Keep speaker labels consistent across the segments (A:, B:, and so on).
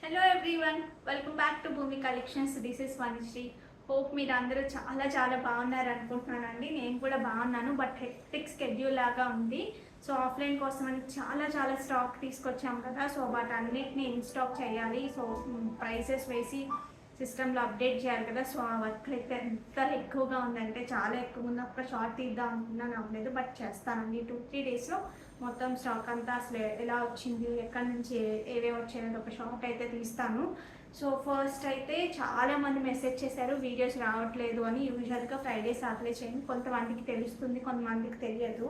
A: Hello everyone, welcome back to Bhoomi Collections. This is Vanisri. Hope మీరు అందరూ చాలా బాగున్నారు అనుకుంటున్నానండి. నేను కూడా బాగున్నాను, బట్ హెక్టిక్ స్కెడ్యూల్ లాగా ఉంది. సో ఆఫ్లైన్ కోసం అని చాలా స్టాక్ తీసుకొచ్చాం కదా, సో వాటన్నిటిని ఇన్స్టాక్ చేయాలి. సో ప్రైసెస్ వేసి సిస్టంలో అప్డేట్ చేయాలి కదా. సో ఆ వర్క్ అయితే ఎంత ఎక్కువగా ఉందంటే చాలా ఎక్కువ ఉంది. ఒక షార్ట్ తీద్దాం అనుకున్నాను, అవ్వలేదు, బట్ చేస్తానండి. 2-3 డేస్లో మొత్తం స్టాక్ అంతా అసలు ఎలా వచ్చింది, ఎక్కడి నుంచి ఏవేవి వచ్చాయని ఒక షార్ట్ అయితే తీస్తాను. సో ఫస్ట్ అయితే చాలామంది మెసేజ్ చేశారు వీడియోస్ రావట్లేదు అని. యూజువల్గా ఫ్రైడే సాటర్డే చేయను, కొంతమందికి తెలుస్తుంది, కొంతమందికి తెలియదు.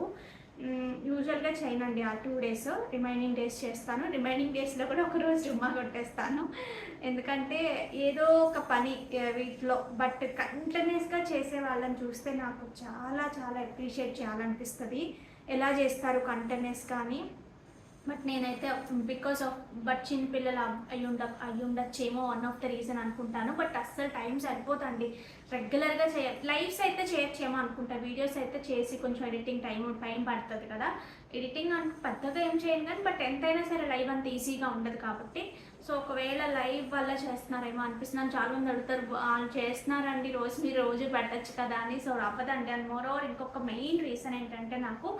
A: యూజువల్గా చేయనండి ఆ 2 డేస్. రిమైనింగ్ డేస్ చేస్తాను. రిమైనింగ్ డేస్లో కూడా ఒకరోజు జుమ్మా కొట్టేస్తాను. ఎందుకంటే ఏదో ఒక పని వీటిలో, బట్ కంటిన్యూస్గా చేసే వాళ్ళని చూస్తే నాకు చాలా అప్రిషియేట్ చేయాలనిపిస్తుంది. ఎలా చేస్తారు కంటిన్యూస్ కానీ. బట్ నేనైతే బికాస్ ఆఫ్ చిన్నపిల్లలు అయ్యుండొచ్చేమో వన్ ఆఫ్ ద రీజన్ అనుకుంటాను. బట్ అస్సలు టైం సరిపోతుంది. రెగ్యులర్గా లైవ్స్ అయితే చేయొచ్చేమో అనుకుంటా. వీడియోస్ అయితే చేసి కొంచెం ఎడిటింగ్ టైం పడుతుంది కదా. ఎడిటింగ్ పెద్దగా ఏం చేయను కానీ, బట్ ఎంతైనా సరే లైవ్ అంత ఈజీగా ఉండదు కాబట్టి. సో ఒకవేళ లైవ్ వల్ల చేస్తున్నారేమో అనిపిస్తున్నాను. చాలా మంది అడుగుతారు వాళ్ళు చేస్తున్నారండి మీరు రోజు పెట్టచ్చు కదా అని. సో అవ్వదండి. అండ్ మోర్ ఓవర్ ఇంకొక మెయిన్ రీజన్ ఏంటంటే, నాకు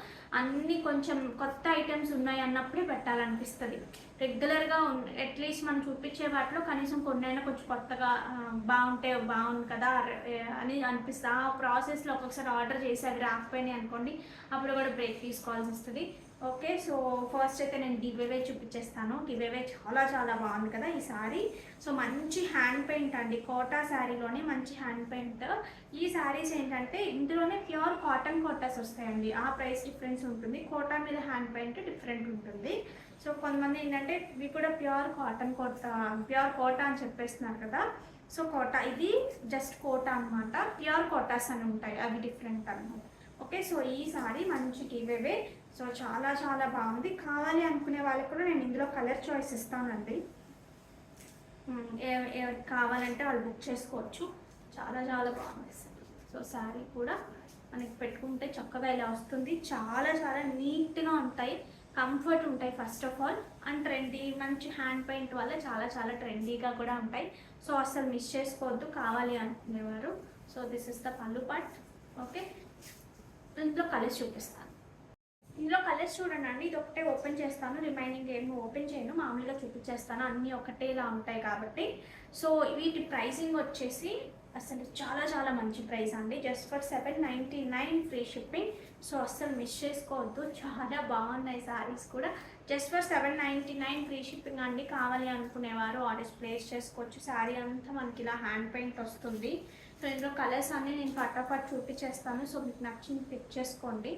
A: అన్ని కొంచెం కొత్త ఐటమ్స్ ఉన్నాయి అన్నప్పుడే పెట్టాలనిపిస్తుంది. రెగ్యులర్గా అట్లీస్ట్ మనం చూపించే వాటిలో కనీసం కొన్నైనా కొంచెం కొత్తగా బాగుంది కదా అని అనిపిస్తుంది. ఆ ప్రాసెస్లో ఒక్కొక్కసారి ఆర్డర్ చేసి అవి రాకపోయినాయి అనుకోండి, అప్పుడు కూడా బ్రేక్ తీసుకోవాల్సి వస్తుంది. ఓకే, సో ఫస్ట్ అయితే నేను గివ్అవే చూపించేస్తాను. గివ్అవే చాలా బాగుంది కదా ఈ శారీ. సో మంచి హ్యాండ్ పెయింట్ అండి, కోటా శారీలోనే మంచి హ్యాండ్ పెయింట్. ఈ శారీస్ ఏంటంటే ఇందులోనే ప్యూర్ కాటన్ కోటాస్ వస్తాయండి. ఆ ప్రైస్ డిఫరెన్స్ ఉంటుంది. కోటా మీద హ్యాండ్ పెయింట్ డిఫరెంట్ ఉంటుంది. సో కొంతమంది ఏంటంటే ఇవి కూడా ప్యూర్ కోటా అని చెప్పేస్తున్నారు కదా. సో కోటా, ఇది జస్ట్ కోటా అనమాట. ప్యూర్ కోటాస్ అని ఉంటాయి, అవి డిఫరెంట్ అనమాట. ఓకే, సో ఈ సారీ మంచి గివ్అవే. సో చాలా బాగుంది. కావాలి అనుకునే వాళ్ళకి కూడా నేను ఇందులో కలర్ చాయిస్ ఇస్తానండి. ఎవరికి కావాలంటే వాళ్ళు బుక్ చేసుకోవచ్చు. చాలా బాగుంది. సో శారీ కూడా మనకి పెట్టుకుంటే చక్కగా ఇలా వస్తుంది. చాలా నీట్గా ఉంటాయి, కంఫర్ట్ ఉంటాయి first of all. And trendy, మంచి హ్యాండ్ పెయింట్ వల్ల చాలా ట్రెండీగా కూడా ఉంటాయి. సో అసలు మిస్ చేసుకోవద్దు కావాలి అనుకునేవారు. సో దిస్ ఇస్ ద పళ్ళు పార్ట్. ఓకే, ఇందులో కలర్స్ చూపిస్తాను. ఇందులో కలర్స్ చూడండి అండి. ఇది ఒకటే ఓపెన్ చేస్తాను, రిమైనింగ్ ఏమో ఓపెన్ చేయను, మామూలుగా చూపించేస్తాను. అన్నీ ఒకటేలా ఉంటాయి కాబట్టి. సో వీటి ప్రైసింగ్ వచ్చేసి అసలు చాలా మంచి ప్రైస్ అండి. Just for 799 free shipping. So అస్సలు మిస్ చేసుకోవద్దు. చాలా బాగున్నాయి శారీస్ కూడా. జస్ట్ ఫర్ 799 ఫ్రీ షిప్పింగ్ అండి. కావాలి అనుకునేవారు ఆర్డర్స్ ప్లేస్ చేసుకోవచ్చు. శారీ అంతా మనకి ఇలా హ్యాండ్ పెయింట్ వస్తుంది. సో ఇందులో కలర్స్ అన్నీ నేను పట్టాపట్ చూపించేస్తాను. సో మీకు నచ్చింది పిక్ చేసుకోండి.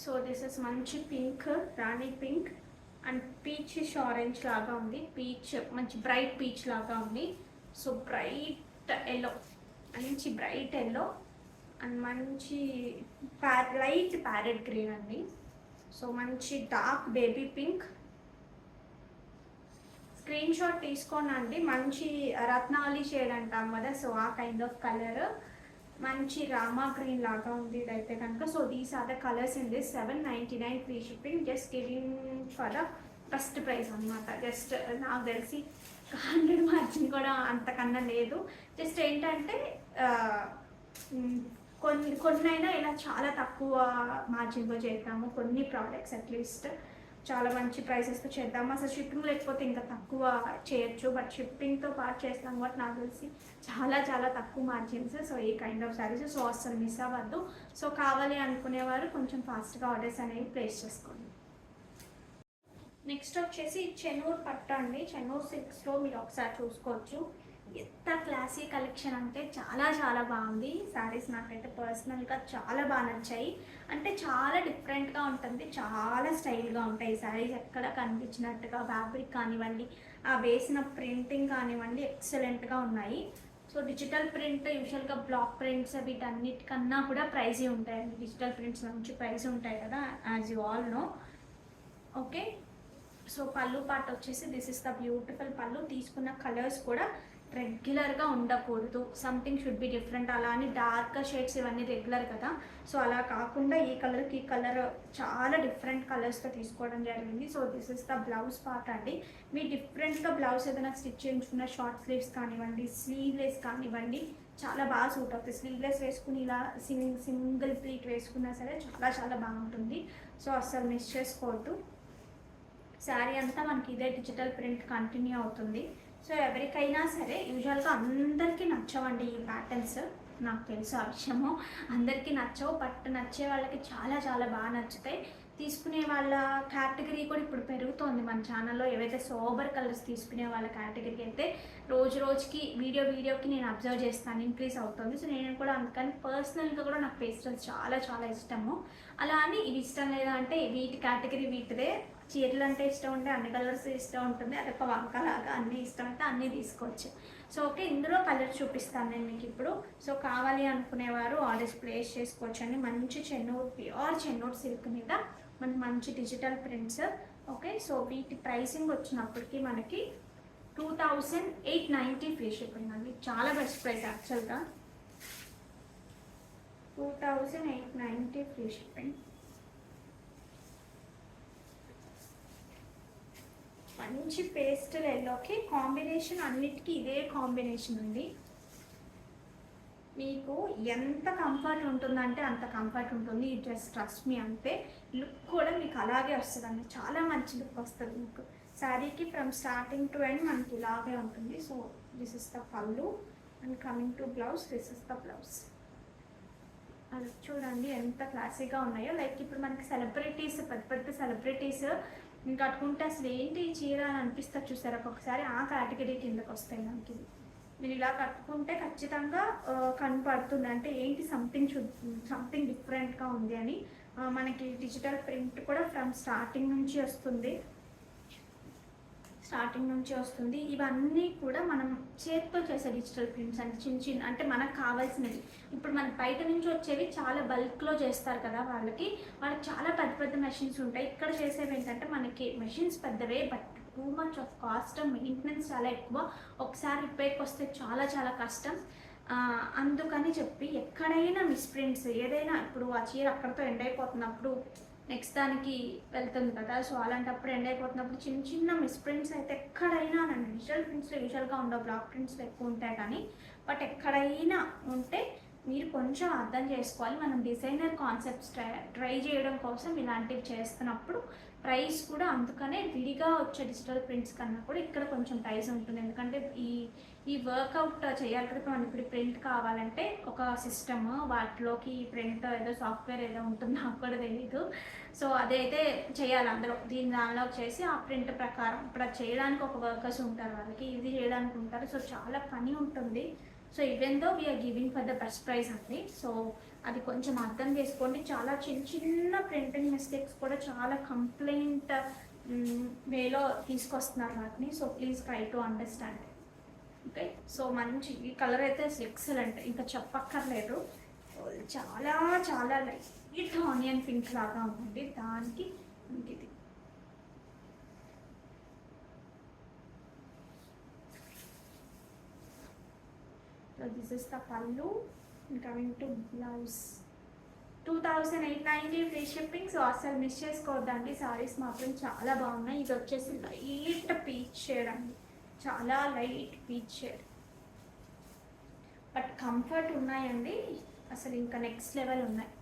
A: సో దిస్ ఇస్ మంచి పింక్, రాణి పింక్ అండ్ పీచిష్ ఆరెంజ్ లాగా ఉంది. మంచి బ్రైట్ పీచ్ లాగా ఉంది. సో బ్రైట్ ఎల్లో, మంచి బ్రైట్ ఎల్లో అండ్ మంచి లైట్ ప్యారెట్ గ్రీన్ అండి. సో మంచి dark baby pink. Screenshot తీసుకోనండి. మంచి రత్నావళి షేడ్ అంటాం కదా, సో ఆ కైండ్ ఆఫ్ కలర్. మంచి రామా గ్రీన్ లాగా ఉంది ఇదైతే కనుక. So these are the colours in this 799 free shipping. Just giving for the first price అనమాట. జస్ట్ నాకు తెలిసి 100 మార్జిన్ కూడా అంతకన్నా లేదు. జస్ట్ ఏంటంటే కొన్నైనా ఇలా చాలా తక్కువ మార్జిన్లో చేద్దాము. కొన్ని ప్రోడక్ట్స్ అట్లీస్ట్ చాలా మంచి ప్రైసెస్తో చేద్దాము. అసలు షిప్పింగ్ లేకపోతే ఇంకా తక్కువ చేయొచ్చు, బట్ షిప్పింగ్తో పాటు చేస్తాం కాబట్టి నాకు తెలిసి చాలా తక్కువ మార్జిన్స్. సో ఈ కైండ్ ఆఫ్ శారీస్. సో అసలు మిస్ అవ్వద్దు. సో కావాలి అనుకునేవారు కొంచెం ఫాస్ట్గా ఆర్డర్స్ అనేవి ప్లేస్ చేసుకోండి. నెక్స్ట్ వచ్చేసి చెన్నూరు పట్టు అండి. చెన్నూరు సిల్క్స్లో మీరు ఒకసారి చూసుకోవచ్చు. ఎంత క్లాసీ కలెక్షన్ అంటే చాలా బాగుంది. శారీస్ నాకైతే పర్సనల్గా చాలా బాగా నచ్చాయి. అంటే చాలా డిఫరెంట్గా ఉంటుంది, చాలా స్టైల్గా ఉంటాయి ఈ శారీస్. ఎక్కడ కనిపించినట్టుగా ఫ్యాబ్రిక్ కానివ్వండి, ఆ వేసిన ప్రింటింగ్ కానివ్వండి, ఎక్సలెంట్గా ఉన్నాయి. సో డిజిటల్ ప్రింట్, యూజువల్గా బ్లాక్ ప్రింట్స్ వీటన్నిటికన్నా కూడా ప్రైజీ ఉంటాయండి. డిజిటల్ ప్రింట్స్ మంచి ప్రైస్ ఉంటాయి కదా, as you all know. Okay, so pallu part వచ్చేసి this is the beautiful pallu. తీసుకున్న కలర్స్ కూడా రెగ్యులర్గా ఉండకూడదు, సంథింగ్ షుడ్ బి డిఫరెంట్. అలా అని డార్క్ షేడ్స్ ఇవన్నీ రెగ్యులర్ కదా, సో అలా కాకుండా ఈ కలర్కి ఈ కలర్ చాలా డిఫరెంట్ కలర్స్తో తీసుకోవడం జరిగింది. So this is the blouse part అండి. మీ డిఫరెంట్గా బ్లౌజ్ ఏదైనా స్టిచ్ చేయించుకున్న షార్ట్ స్లీవ్స్ కానివ్వండి, స్లీవ్లెస్ కానివ్వండి, చాలా బాగా సూట్ అవుతుంది. స్లీవ్లెస్ వేసుకుని ఇలా సింగిల్ ప్లీట్ వేసుకున్నా సరే చాలా చాలా బాగుంటుంది. సో అస్సలు మిస్ చేసుకోవద్దు. శారీ అంతా మనకి ఇదే డిజిటల్ ప్రింట్ కంటిన్యూ అవుతుంది. సో ఎవరికైనా సరే యూజువల్గా అందరికీ నచ్చవండి ఈ ప్యాటర్న్స్, నాకు తెలుసు ఆ విషయము. అందరికీ నచ్చవు, బట్ నచ్చే వాళ్ళకి చాలా చాలా బాగా నచ్చుతాయి. తీసుకునే వాళ్ళ కేటగిరీ కూడా ఇప్పుడు పెరుగుతోంది మన ఛానల్లో. ఏవైతే సోబర్ కలర్స్ తీసుకునే వాళ్ళ కేటగిరీ అయితే రోజు రోజుకి వీడియోకి నేను అబ్జర్వ్ చేస్తాను, ఇంక్రీజ్ అవుతుంది. సో నేను కూడా అందుకని పర్సనల్గా కూడా నాకు పేస్టల్స్ చాలా చాలా ఇష్టము. అలా అని ఇవి ఇష్టం లేదా అంటే వీటి కేటగిరీ వీటిదే. చీరలు అంటే ఇష్టం ఉంటే అన్ని కలర్స్ ఇష్టం ఉంటుంది, అదొక వంకలాగా అన్నీ ఇష్టం అయితే అన్నీ తీసుకోవచ్చు. సో ఓకే, ఇందులో కలర్ చూపిస్తాను నేను మీకు ఇప్పుడు. సో కావాలి అనుకునేవారు ఆర్డర్స్ ప్లేస్ చేసుకోవచ్చు అండి. మంచి చెన్నూరు, ప్యూర్ చెన్నూరు సిల్క్ మీద మనకి మంచి డిజిటల్ ప్రింట్స్. ఓకే, సో వీటి ప్రైసింగ్ వచ్చినప్పటికీ మనకి 2890 ఫ్రీ షిప్పింగ్ అండి. చాలా బెస్ట్ ప్రైస్ యాక్చువల్గా, 2890 ఫ్రీ షిప్పింగ్. మంచి పేస్టల్ ఎల్లోకి కాంబినేషన్, అన్నిటికీ ఇదే కాంబినేషన్ ఉంది. మీకు ఎంత కంఫర్ట్ ఉంటుందంటే అంత కంఫర్ట్ ఉంటుంది ఈ డ్రెస్, ట్రస్ట్ మీ. అంతే లుక్ కూడా మీకు అలాగే వస్తుంది అండి, చాలా మంచి లుక్ వస్తుంది మీకు. శారీకి ఫ్రమ్ స్టార్టింగ్ టు ఎండ్ మనకి ఇలాగే ఉంటుంది. So this is the pallu and coming to blouse, this is the blouse. అది చూడండి ఎంత క్లాసీగా ఉన్నాయో. లైక్ ఇప్పుడు మనకి సెలబ్రిటీస్, పెద్ద పెద్ద సెలబ్రిటీస్ కట్టుకుంటే అసలు ఏంటి ఈ చీర అని అనిపిస్తుంది చూసారు ఒక్కొక్కసారి, ఆ కేటగిరీ కిందకి వస్తాయి మనకి. మీరు ఇలా కట్టుకుంటే ఖచ్చితంగా కనపడుతుంది, అంటే ఏంటి సంథింగ్ డిఫరెంట్గా ఉంది అని. మనకి డిజిటల్ ప్రింట్ కూడా ఫ్రమ్ స్టార్టింగ్ నుంచి వస్తుంది. ఇవన్నీ కూడా మనం చేతితో చేసే డిజిటల్ ప్రింట్స్ అంటే చిన్న అంటే మనకు కావాల్సినవి. ఇప్పుడు మనకి బయట నుంచి వచ్చేవి చాలా బల్క్లో చేస్తారు కదా, వాళ్ళకి చాలా పెద్ద పెద్ద మెషిన్స్ ఉంటాయి. ఇక్కడ చేసేవి ఏంటంటే మనకి మెషిన్స్ పెద్దవే, but too much of cost, maintenance చాలా ఎక్కువ. ఒకసారి రిపేర్కి వస్తే చాలా చాలా కష్టం. అందుకని చెప్పి ఎక్కడైనా మిస్ప్రింట్స్ ఏదైనా, ఇప్పుడు ఆ చీర అక్కడితో ఎండ్ అయిపోతున్నప్పుడు నెక్స్ట్ దానికి వెళ్తుంది కదా, సో అలాంటప్పుడు ఎండ్ అయిపోతున్నప్పుడు చిన్న చిన్న మిస్ప్రింట్స్ అయితే ఎక్కడైనా నన్ను డిజిటల్ ప్రింట్స్లో యూజువల్గా ఉండవు, బ్లాక్ ప్రింట్స్లో ఎక్కువ ఉంటాయి కానీ, బట్ ఎక్కడైనా ఉంటే మీరు కొంచెం అర్థం చేసుకోవాలి. మనం డిజైనర్ కాన్సెప్ట్స్ ట్రై చేయడం కోసం ఇలాంటివి చేస్తున్నప్పుడు ప్రైస్ కూడా అందుకనే విడిగా వచ్చే డిజిటల్ ప్రింట్స్ కన్నా కూడా ఇక్కడ కొంచెం ప్రైస్ ఉంటుంది. ఎందుకంటే ఈ వర్కౌట్ చేయాలి కదా, మనకి ఇప్పుడు ప్రింట్ కావాలంటే ఒక సిస్టమ్, వాటిలోకి ప్రింట్ ఏదో సాఫ్ట్వేర్ ఏదో ఉంటుంది, నాకు కూడా తెలీదు. సో అదైతే చేయాలి అందులో, దానిలో చేసి ఆ ప్రింట్ ప్రకారం ఇప్పుడు అది చేయడానికి ఒక వర్కర్స్ ఉంటారు, వాళ్ళకి ఇది చేయడానికి ఉంటారు. సో చాలా పని ఉంటుంది. So even though we're giving for the best price అండి. సో అది కొంచెం అర్థం చేసుకోండి. చాలా చిన్న ప్రింటింగ్ మిస్టేక్స్ కూడా చాలా కంప్లైంట్ వేలో తీసుకొస్తున్నారు వాటిని. So please try to understand. Okay, so మంచి ఈ కలర్ అయితే ఎక్సలెంట్, ఇంకా చెప్పక్కర్లేదు. చాలా చాలా లైట్ ఆనియన్ పింక్ లాగా ఉంటుంది, దానికి ఇది So this is the pallu and coming to blouse. 2890 free shipping. So అసలు మిస్ చేసుకోవద్దండి, సారీస్ మాత్రం చాలా బాగున్నాయి. ఇది వచ్చేసి లైట్ పీచ్ షేడ్ అండి, చాలా light peach shade, but comfort ఉన్నాయండి, అసలు ఇంకా నెక్స్ట్ లెవెల్ ఉన్నాయి.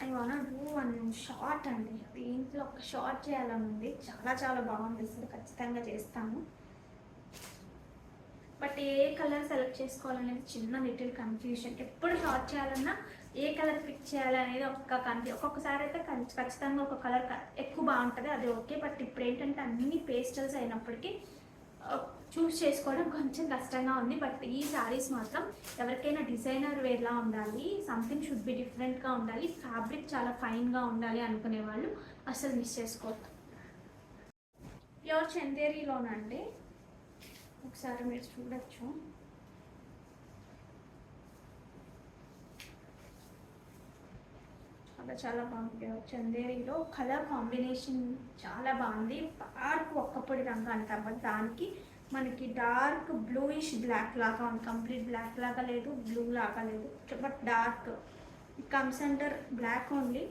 A: I want do one short అండి, దీంట్లో ఒక షార్ట్ చేయాలని ఉంది, చాలా చాలా బాగుంది, అసలు ఖచ్చితంగా చేస్తాము. బట్ ఏ కలర్ సెలెక్ట్ చేసుకోవాలనేది చిన్న లిటిల్ కన్ఫ్యూజన్. ఎప్పుడు షార్ట్ చేయాలన్నా ఏ కలర్ పిక్ చేయాలనేది ఒక్కొక్కసారి అయితే ఖచ్చితంగా ఒక కలర్ ఎక్కువ బాగుంటుంది, అది ఓకే. బట్ ఇప్పుడు ఏంటంటే అన్ని పేస్టల్స్ అయినప్పటికీ చూస్ చేసుకోవడం కొంచెం కష్టంగా ఉంది. బట్ ఈ శారీస్ మాత్రం ఎవరికైనా డిజైనర్ వేర్లా ఉండాలి, సంథింగ్ షుడ్ బి డిఫరెంట్గా ఉండాలి, ఫ్యాబ్రిక్ చాలా ఫైన్గా ఉండాలి అనుకునే వాళ్ళు అసలు మిస్ చేసుకోవద్దు. ప్యూర్ చందేరీలోనండి, ఒకసారి మీరు చూడొచ్చు. చాలా చాలా బాగుంది. చందేరిలో కలర్ కాంబినేషన్ చాలా బాగుంది. డార్క్ ఒక్కపొడి రంగు అంటాం, దానికి మనకి డార్క్ బ్లూయిష్ బ్లాక్ లాగా ఉంది. కంప్లీట్ బ్లాక్ లాగా లేదు, బ్లూ లాగా లేదు, but dark comes under black only,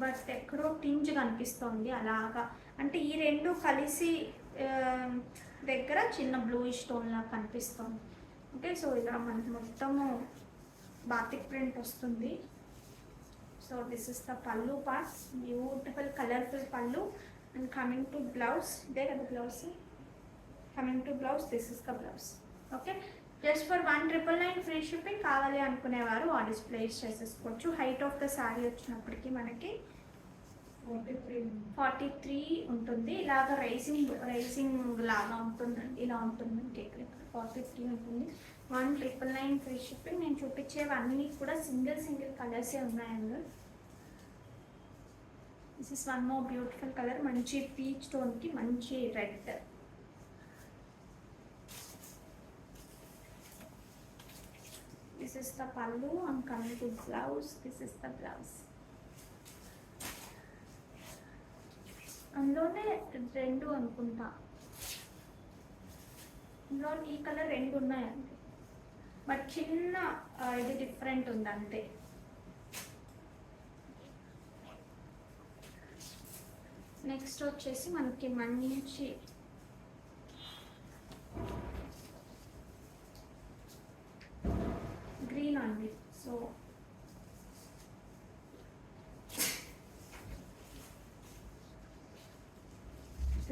A: but ఎక్కడో టింజ్ కనిపిస్తుంది అలాగా. అంటే ఈ రెండు కలిసి దగ్గర చిన్న బ్లూయిష్ స్టోన్ లాగా కనిపిస్తుంది. ఓకే, సో ఇలా మనకి మొత్తము బాతిక్ ప్రింట్ వస్తుంది. So this is the pallu part, beautiful colourful పల్లు. అండ్ కమింగ్ టు బ్లౌజ్, ఇదే కదా blouse. Coming to blouse, this is the blouse. Okay, just for 1999 free shipping. కావాలి అనుకునేవారు ఆర్డర్స్ ప్లేస్ చేసేసుకోవచ్చు. హైట్ ఆఫ్ ద శారీ వచ్చినప్పటికీ మనకి 43 ఉంటుంది. ఇలాగ రైసింగ్ లాగా ఉంటుందండి, ఇలా ఉంటుంది. కేక్ 43 ఉంటుంది. 1999 ఫ్రీ షిప్పింగ్. నేను చూపించేవన్నీ కూడా సింగిల్ కలర్సే ఉన్నాయండి. This is one more beautiful colour, మంచి పీచ్ టోన్కి మంచి రెడ్. దిస్ ఇస్ ద పల్లు. And coming to blouse, this is the blouse. అందులోనే రెండు అనుకుంటా, ఇందులో ఈ కలర్ రెండు ఉన్నాయండి, బట్ చిన్న ఇది డిఫరెంట్ ఉంది అంతే. నెక్స్ట్ వచ్చేసి మనకి మంచి గ్రీన్ అండి. సో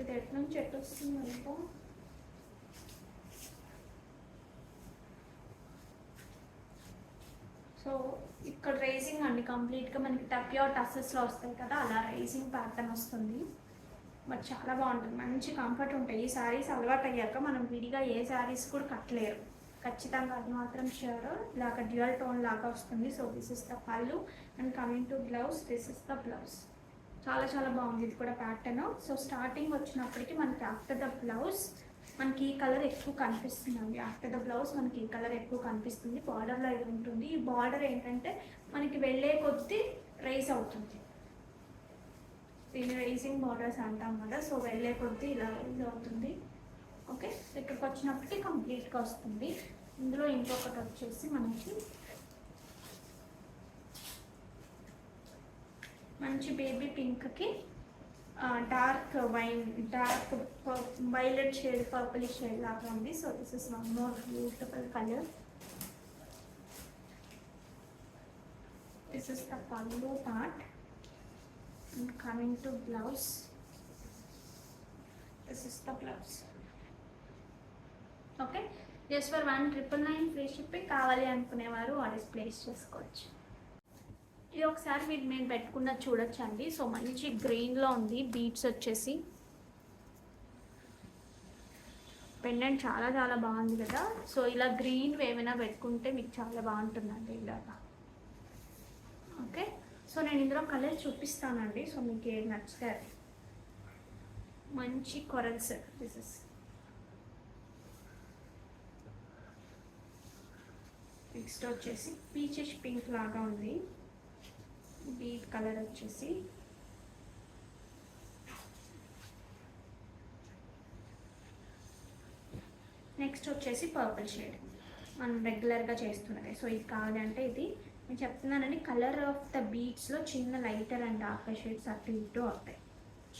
A: ఇది ఎట్ల నుంచి ఎట్టు వస్తుంది అనుకో. సో ఇక్కడ రైజింగ్ అండి, కంప్లీట్గా మనకి టపియా టసెస్లో వస్తాయి కదా, అలా రైజింగ్ ప్యాటర్న్ వస్తుంది. బట్ చాలా బాగుంటుంది, మంచి కంఫర్ట్ ఉంటాయి. ఈ శారీస్ అలవాటు అయ్యాక మనం విడిగా ఏ శారీస్ కూడా కట్టలేరు, ఖచ్చితంగా అది మాత్రం షూర్. ఇలాగ డ్యూయల్ టోన్ లాగా వస్తుంది. సో దిస్ ఇస్ ద పల్లు. And coming to blouse, this is the blouse. చాలా చాలా బాగుంది ఇది కూడా ప్యాటర్న్. సో స్టార్టింగ్ వచ్చినప్పటికీ మనకి ఆఫ్టర్ ద బ్లౌజ్ మనకి ఈ కలర్ ఎక్కువ కనిపిస్తుంది. ఆఫ్టర్ ద బ్లౌజ్ మనకి ఈ కలర్ ఎక్కువ కనిపిస్తుంది. బార్డర్లో ఇది ఉంటుంది. ఈ బార్డర్ ఏంటంటే మనకి వెళ్ళే కొద్దీ రైజ్ అవుతుంది. దీన్ని రైజింగ్ బార్డర్స్ అంటాం కదా. సో వెళ్ళే కొద్దీ ఇలా రైజ్ అవుతుంది. ఓకే, ఇక్కడికి వచ్చినప్పటికీ కంప్లీట్గా వస్తుంది. ఇందులో ఇంకొకటి వచ్చేసి మనకి మంచి బేబీ పింక్కి dark violet shade, purple shade లాగా ఉంది. So this is one more beautiful colour. This is the pallu part. And coming to blouse, this is the blouse. Okay, just for 1999 free shipping. కావాలి అనుకునేవారు ఆర్డర్స్ ప్లేస్ చేసుకోవచ్చు. ఇది ఒకసారి మీరు నేను పెట్టుకున్న చూడొచ్చు అండి. సో మంచి గ్రీన్లో ఉంది, బీడ్స్ వచ్చేసి పెండెంట్ చాలా చాలా బాగుంది కదా. సో ఇలా గ్రీన్ ఏమైనా పెట్టుకుంటే మీకు చాలా బాగుంటుందండి ఇలాగా. ఓకే, సో నేను ఇందులో కలర్ చూపిస్తానండి. సో మీకు ఏది నచ్చితే అది. మంచి కొరల్స్, దిస్ ఇస్ నెక్స్ట్ వచ్చేసి పీచెస్ పింక్ లాగా ఉంది. బీట్ కలర్ వచ్చేసి నెక్స్ట్ వచ్చేసి పర్పుల్ షేడ్ మనం రెగ్యులర్గా చేస్తున్నది. సో ఇది కావాలి అంటే ఇది నేను చెప్తున్నానండి. కలర్ ఆఫ్ ద బీట్స్లో చిన్న లైటర్ అండ్ డార్కర్ షేడ్స్ అటు ఇటు అవుతాయి.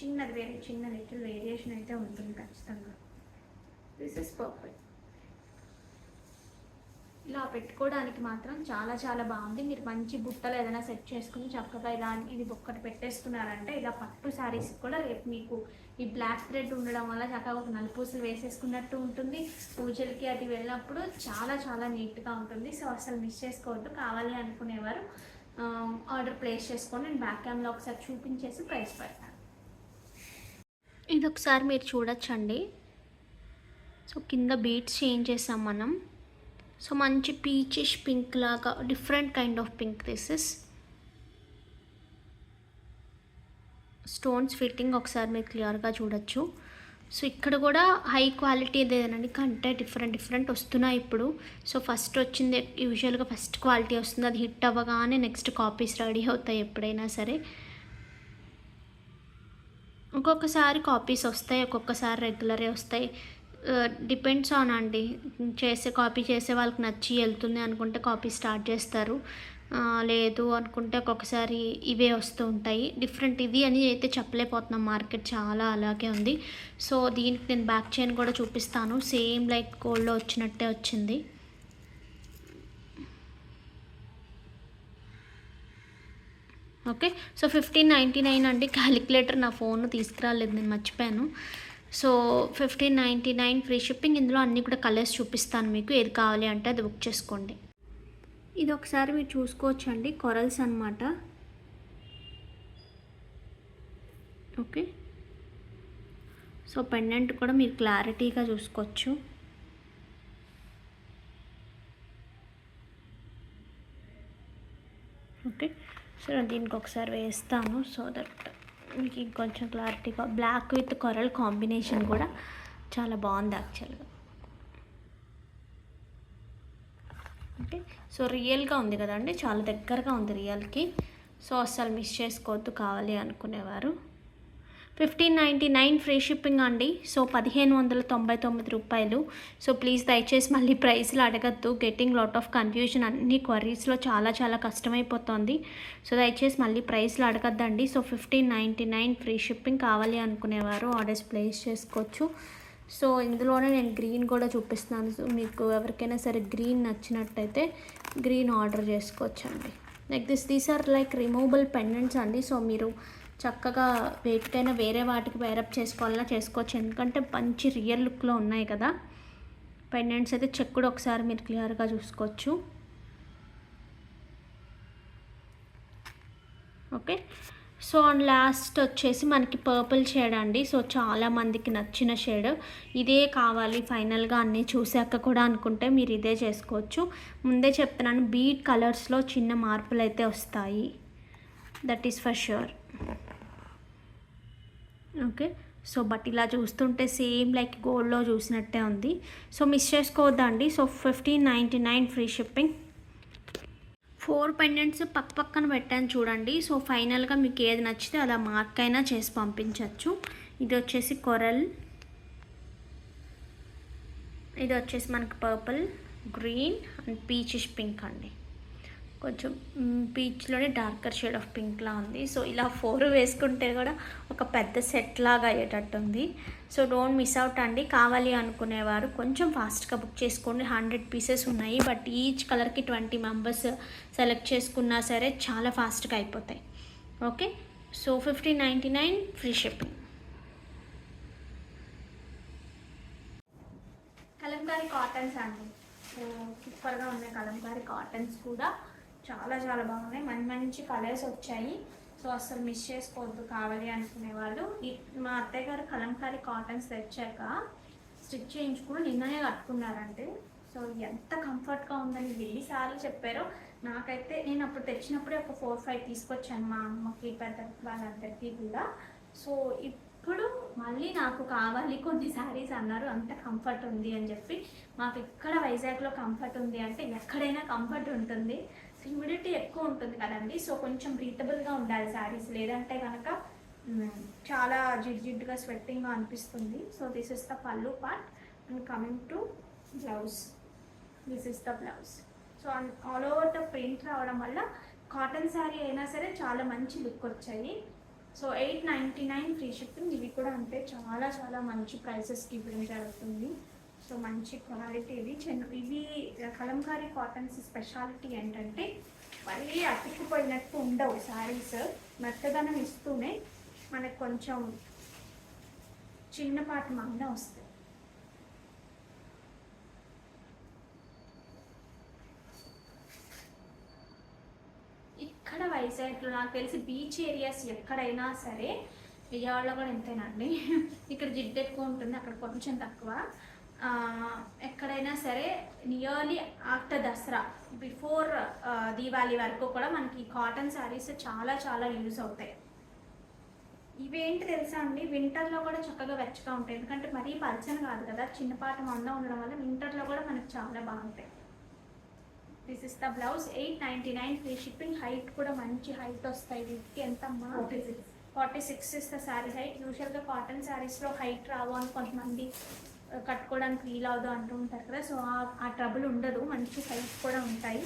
A: చిన్నది చిన్న లిటిల్ వేరియేషన్ అయితే ఉంటుంది ఖచ్చితంగా. This is purple. ఇలా పెట్టుకోవడానికి మాత్రం చాలా చాలా బాగుంది. మీరు మంచి బుట్టలు ఏదైనా సెట్ చేసుకుని చక్కగా ఇలా ఇది ఒక్కటి పెట్టేసుకున్నారంటే ఇలా పట్టు శారీస్ కూడా రేపు మీకు ఈ బ్లాక్ థ్రెడ్ ఉండడం వల్ల చక్కగా ఒక నలుపూసలు వేసేసుకున్నట్టు ఉంటుంది. పూజలకి అది వెళ్ళినప్పుడు చాలా చాలా నీట్గా ఉంటుంది. సో అసలు మిస్ చేసుకోవద్దు. కావాలి అనుకునేవారు ఆర్డర్ ప్లేస్ చేసుకొని నేను బ్యాక్ క్యామ్లో ఒకసారి చూపించేసి ప్రైస్ పెడతాను. ఇది ఒకసారి మీరు చూడొచ్చండి. సో కింద బీట్స్ చేంజ్ చేసాం మనం. సో మంచి పీచిష్ పింక్ లాగా different kind of pink. This is stones fitting ఒకసారి మీరు క్లియర్గా చూడొచ్చు.
B: సో ఇక్కడ కూడా హై క్వాలిటీ ఇదేనండి, కంటే డిఫరెంట్ వస్తున్నాయి ఇప్పుడు. సో ఫస్ట్ వచ్చింది యూజువల్గా ఫస్ట్ క్వాలిటీ వస్తుంది, అది హిట్ అవ్వగానే నెక్స్ట్ కాపీస్ రెడీ అవుతాయి ఎప్పుడైనా సరే. ఒక్కొక్కసారి కాపీస్ వస్తాయి, ఒక్కొక్కసారి రెగ్యులరే వస్తాయి. డిపెండ్స్ ఆన్ అండి, కాపీ చేసే వాళ్ళకి నచ్చి వెళ్తుంది అనుకుంటే కాపీ స్టార్ట్ చేస్తారు, లేదు అనుకుంటే ఒక్కొక్కసారి ఇవే వస్తూ ఉంటాయి. డిఫరెంట్ ఇది అని అయితే చెప్పలేకపోతున్నాం, మార్కెట్ చాలా అలాగే ఉంది. సో దీనికి నేను బ్యాక్ చైన్ కూడా చూపిస్తాను, సేమ్ లైక్ గోల్డ్లో వచ్చినట్టే వచ్చింది. ఓకే, సో 1599 అండి. క్యాలిక్యులేటర్ నా ఫోన్ తీసుకురాలేదు, నేను మర్చిపోయాను. So 1599 free shipping. ఇందులో అన్నీ కూడా కలర్స్ చూపిస్తాను మీకు, ఏది కావాలి అంటే అది బుక్ చేసుకోండి. ఇది ఒకసారి మీరు చూసుకోవచ్చండి, కొరల్స్ అనమాట. ఓకే, సో పెండెంట్ కూడా మీరు క్లారిటీగా చూసుకోవచ్చు. ఓకే, సో దీనికి ఒకసారి వేస్తాను సో దట్ మీకు ఇంకొంచెం క్లారిటీగా. బ్లాక్ విత్ కొరల్ కాంబినేషన్ కూడా చాలా బాగుంది యాక్చువల్గా. ఓకే, సో రియల్గా ఉంది కదండి, చాలా దగ్గరగా ఉంది రియల్కి. సో అస్సలు మిస్ చేసుకోవద్దు కావాలి అనుకునేవారు. 1599 ఫ్రీ షిప్పింగ్ అండి. సో 1599 రూపాయలు. సో ప్లీజ్ దయచేసి మళ్ళీ ప్రైస్లు అడగద్దు, గెట్టింగ్ లాట్ ఆఫ్ కన్ఫ్యూజన్, అన్ని క్వరీస్లో చాలా కష్టమైపోతుంది. సో దయచేసి మళ్ళీ ప్రైస్లు అడగద్దండి. సో 1599 ఫ్రీ షిప్పింగ్, కావాలి అనుకునేవారు ఆర్డర్స్ ప్లేస్ చేసుకోవచ్చు. సో ఇందులోనే నేను గ్రీన్ కూడా చూపిస్తున్నాను, సో మీకు ఎవరికైనా సరే గ్రీన్ నచ్చినట్టయితే గ్రీన్ ఆర్డర్ చేసుకోవచ్చు అండి. Like these are like removable pendants అండి. సో మీరు చక్కగా వేటికైనా వేరే వాటికి వేరప్ చేసుకోవాలన్నా చేసుకోవచ్చు, ఎందుకంటే మంచి రియల్ లుక్లో ఉన్నాయి కదా పెండెంట్స్ అయితే. చెక్ కూడా ఒకసారి మీరు క్లియర్గా చూసుకోవచ్చు. ఓకే, సో అండ్ లాస్ట్ వచ్చేసి మనకి పర్పుల్ షేడ్ అండి. సో చాలామందికి నచ్చిన షేడ్ ఇదే కావాలి ఫైనల్గా అన్నీ చూశాక కూడా అనుకుంటే మీరు ఇదే చేసుకోవచ్చు. ముందే చెప్తున్నాను, బీట్ కలర్స్లో చిన్న మార్పులు అయితే వస్తాయి, that is for sure. Okay, so but ఇలా చూస్తుంటే సేమ్ లైక్ గోల్డ్లో చూసినట్టే ఉంది. సో మిస్ చేసుకోవద్దండి. So 1599 free shipping. 4 పెండెంట్స్ పక్కన పెట్టాను చూడండి. సో ఫైనల్గా మీకు ఏది నచ్చితే అలా మార్క్ అయినా చేసి పంపించవచ్చు. ఇది వచ్చేసి కొరల్, ఇది వచ్చేసి మనకి purple, green and peachish pink అండి. కొంచెం పీచ్లోనే డార్కర్ షేడ్ ఆఫ్ పింక్లా ఉంది. సో ఇలా 4 వేసుకుంటే కూడా ఒక పెద్ద సెట్ లాగా అయ్యేటట్టుంది. సో డోంట్ మిస్ అవుట్ అండి. కావాలి అనుకునేవారు కొంచెం ఫాస్ట్గా బుక్ చేసుకోండి. 100 పీసెస్ ఉన్నాయి, బట్ ఈచ్ కలర్కి 20 మెంబర్స్ సెలెక్ట్ చేసుకున్నా సరే చాలా ఫాస్ట్గా అయిపోతాయి. Okay, so 1599 free shipping.
A: Kalamkari cottons అండి. సో సూపర్గా ఉన్నాయి కలంకారీ కాటన్స్ కూడా, చాలా బాగున్నాయి. మంచి కలర్స్ వచ్చాయి. సో అస్సలు మిస్ చేసుకోవద్దు కావాలి అనుకునే వాళ్ళు. మా అత్తయ్య గారు కలంకారీ కాటన్స్ తెచ్చాక స్టిచ్ చేయించుకుని నిన్ననే కట్టుకున్నారంటే, సో ఎంత కంఫర్ట్గా ఉందని ఎన్నిసార్లు చెప్పారో. నాకైతే నేను అప్పుడు తెచ్చినప్పుడే ఒక 4-5 తీసుకొచ్చాను మా అమ్మకి, పెద్ద వాళ్ళందరికీ కూడా. సో ఇప్పుడు మళ్ళీ నాకు కావాలి కొన్ని శారీస్ అన్నారు, అంత కంఫర్ట్ ఉంది అని చెప్పి. మాకు ఇక్కడ వైజాగ్లో కంఫర్ట్ ఉంది అంటే ఎక్కడైనా కంఫర్ట్ ఉంటుంది, హ్యూమిడిటీ ఎక్కువ ఉంటుంది కదండి. సో కొంచెం బ్రీతబుల్గా ఉండాలి శారీస్, లేదంటే కనుక చాలా జిడ్డుగా స్వెట్టింగ్గా అనిపిస్తుంది. So this is the pallu part and coming to blouse, this is the blouse. So all over the print రావడం వల్ల కాటన్ శారీ అయినా సరే చాలా మంచి లుక్ వచ్చాయి. So 899 free shipping. ఇవి కూడా అంటే చాలా మంచి ప్రైసెస్కి ఇవ్వడం జరుగుతుంది. సో మంచి క్వాలిటీ ఇవి. ఇవి కలంకారీ కాటన్స్ స్పెషాలిటీ ఏంటంటే మళ్ళీ అతుక్కుపోయినట్టు ఉండవు శారీస్, మెత్తదనం ఇస్తూనే మనకు కొంచెం చిన్నపాటి మంద వస్తాయి. ఇక్కడ వైజాగ్లో నాకు తెలిసి బీచ్ ఏరియాస్ ఎక్కడైనా సరే, విజయవాడలో కూడా ఎంతేనండి, ఇక్కడ జిడ్డు ఎక్కువ ఉంటుంది, అక్కడ కొంచెం తక్కువ. ఎక్కడైనా సరే nearly after Dasara before Diwali వరకు కూడా మనకి కాటన్ శారీస్ చాలా యూజ్ అవుతాయి. ఇవేంటి తెలుసా అండి, వింటర్లో కూడా చక్కగా వెచ్చగా ఉంటాయి. ఎందుకంటే మరీ పల్చని కాదు కదా, చిన్నపాటి మందం ఉండడం వల్ల వింటర్లో కూడా మనకు చాలా బాగుంటాయి. This is the blouse. 899 free shipping. Height కూడా మంచి హైట్ వస్తాయి వీటికి. ఎంతమ్మా? 46 ఇస్ ద శారీ హైట్. యూజువల్గా కాటన్ శారీస్లో హైట్ రావు అని కొంతమంది కట్టుకోవడానికి వీల్ అవ్వదు అంటూ ఉంటారు కదా, సో ఆ ట్రబుల్ ఉండదు, మంచి హైట్ కూడా ఉంటాయి.